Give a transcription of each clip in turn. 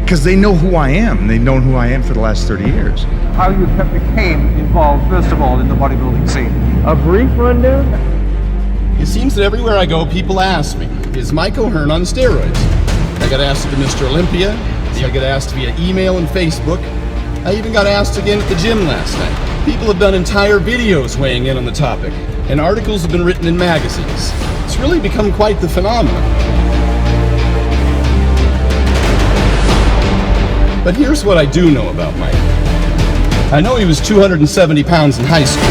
Because they know who I am. They've known who I am for the last 30 years. How you became involved, first of all, in the bodybuilding scene. A brief rundown? It seems that everywhere I go, people ask me, is Mike O'Hearn on steroids? I got asked to be Mr. Olympia. I got asked via email and Facebook. I even got asked again at the gym last night. People have done entire videos weighing in on the topic, and articles have been written in magazines. It's really become quite the phenomenon. But here's what I do know about Mike. I know he was 270 pounds in high school.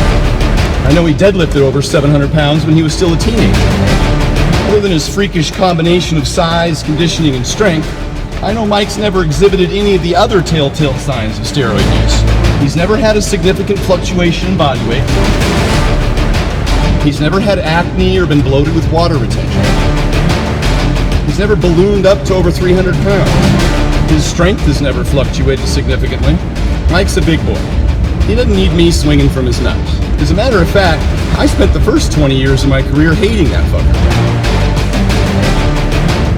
I know he deadlifted over 700 pounds when he was still a teenager. Other than his freakish combination of size, conditioning, and strength, I know Mike's never exhibited any of the other telltale signs of steroid use. He's never had a significant fluctuation in body weight. He's never had acne or been bloated with water retention. He's never ballooned up to over 300 pounds. His strength has never fluctuated significantly. Mike's a big boy. He doesn't need me swinging from his nuts. As a matter of fact, I spent the first 20 years of my career hating that fucker.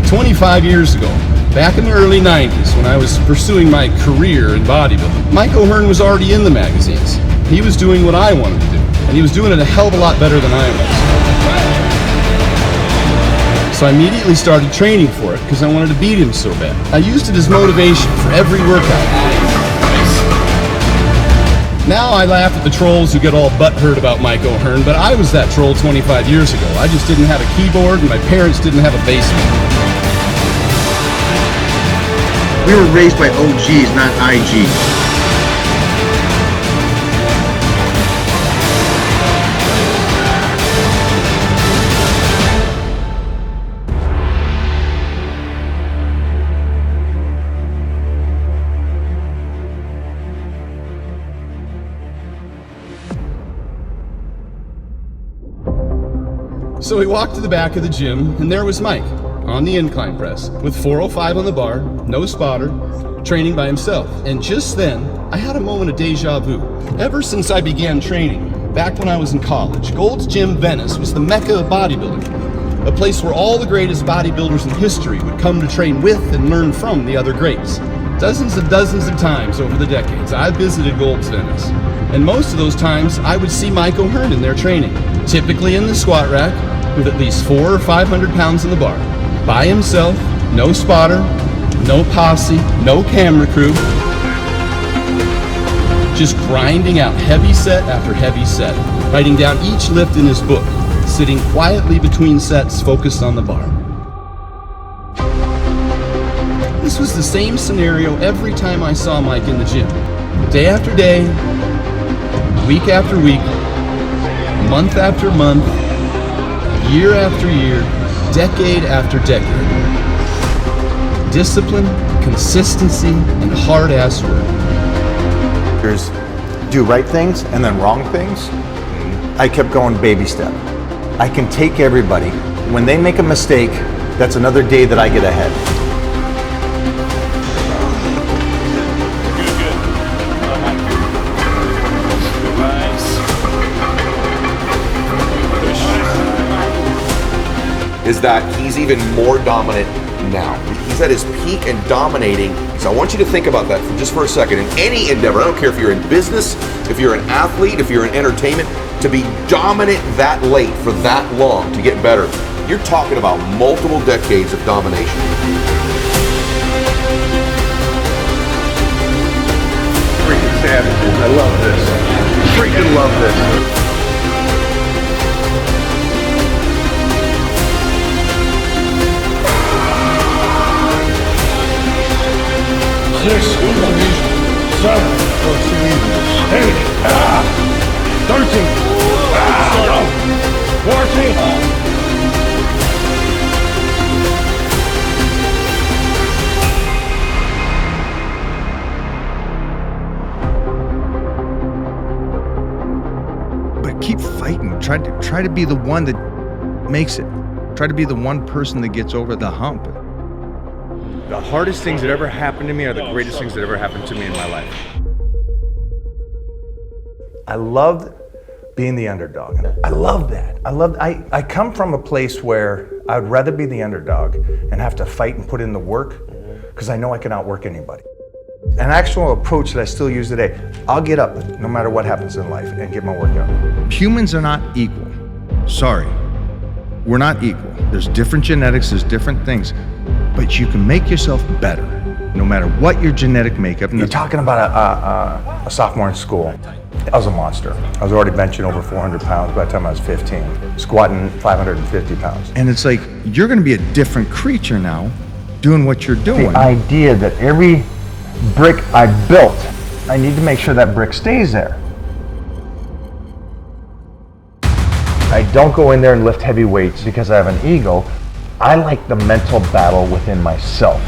25 years ago, back in the early 90s, when I was pursuing my career in bodybuilding, Mike O'Hearn was already in the magazines. He was doing what I wanted to do, and he was doing it a hell of a lot better than I was. So I immediately started training for it because I wanted to beat him so bad. I used it as motivation for every workout. Now I laugh at the trolls who get all butthurt about Mike O'Hearn, but I was that troll 25 years ago. I just didn't have a keyboard and my parents didn't have a basement. We were raised by OGs, not IGs. So we walked to the back of the gym, and there was Mike, on the incline press, with 405 on the bar, no spotter, training by himself. And just then, I had a moment of deja vu. Ever since I began training, back when I was in college, Gold's Gym Venice was the mecca of bodybuilding, a place where all the greatest bodybuilders in history would come to train with and learn from the other greats. Dozens and dozens of times over the decades, I visited Gold's Venice. And most of those times, I would see Mike O'Hearn in there training, typically in the squat rack, with at least 400 or 500 pounds in the bar. By himself, no spotter, no posse, no camera crew. Just grinding out heavy set after heavy set, writing down each lift in his book, sitting quietly between sets focused on the bar. This was the same scenario every time I saw Mike in the gym. Day after day, week after week, month after month, year after year, decade after decade. Discipline, consistency, and hard-ass work. There's do right things and then wrong things. I kept going baby step. I can take everybody. When they make a mistake, that's another day that I get ahead. Is that he's even more dominant now. He's at his peak and dominating. So I want you to think about that for a second. In any endeavor, I don't care if you're in business, if you're an athlete, if you're in entertainment, to be dominant that late for that long to get better, you're talking about multiple decades of domination. Freaking savages. I love this. Freaking love this. Six, 7, 8, 13, 14. But keep fighting. Try to be the one that makes it. Try to be the one person that gets over the hump. The hardest things that ever happened to me are the greatest things that ever happened to me in my life. I loved being the underdog. I love that. I come from a place where I'd rather be the underdog and have to fight and put in the work, because I know I can outwork anybody. An actual approach that I still use today, I'll get up no matter what happens in life and get my workout. Humans are not equal. Sorry, we're not equal. There's different genetics, there's different things, but you can make yourself better no matter what your genetic makeup. You're talking about a sophomore in school. I was a monster. I was already benching over 400 pounds by the time I was 15, squatting 550 pounds. And it's like, you're gonna be a different creature now doing what you're doing. The idea that every brick I built, I need to make sure that brick stays there. I don't go in there and lift heavy weights because I have an ego. I like the mental battle within myself.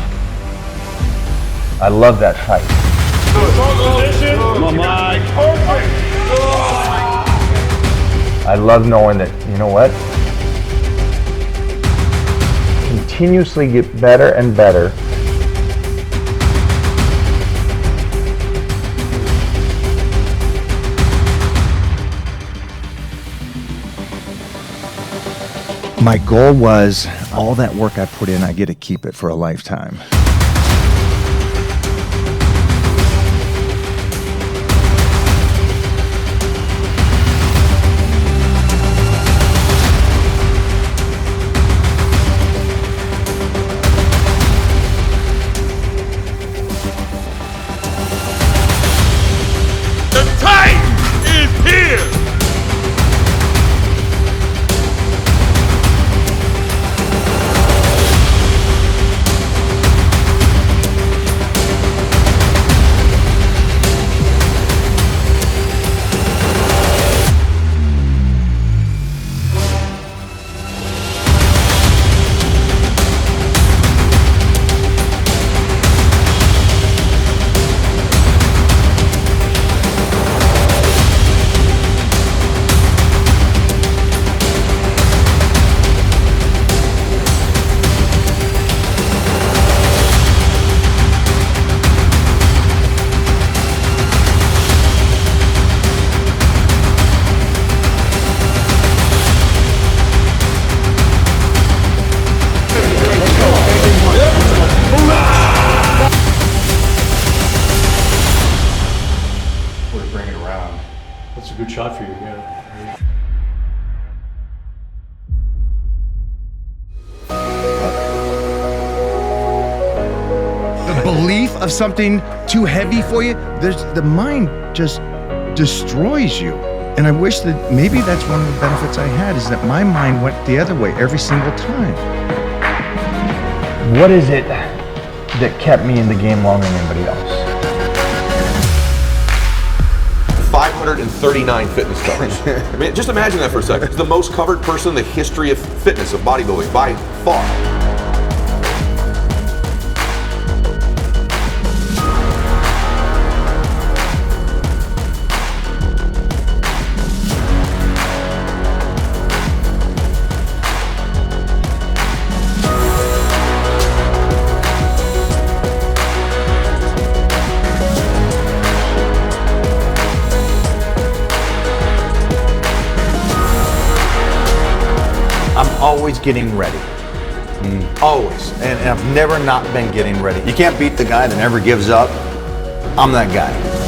I love that fight. I love knowing that, you know what? Continuously get better and better. My goal was, all that work I put in, I get to keep it for a lifetime. The Titan is here! That's a good shot for you, yeah. The belief of something too heavy for you, the mind just destroys you. And I wish that maybe that's one of the benefits I had, is that my mind went the other way every single time. What is it that kept me in the game longer than anybody else? 539 fitness covers. I mean, just imagine that for a second. He's the most covered person in the history of fitness, of bodybuilding, by far. Always getting ready. Always. And I've never not been getting ready. You can't beat the guy that never gives up. I'm that guy.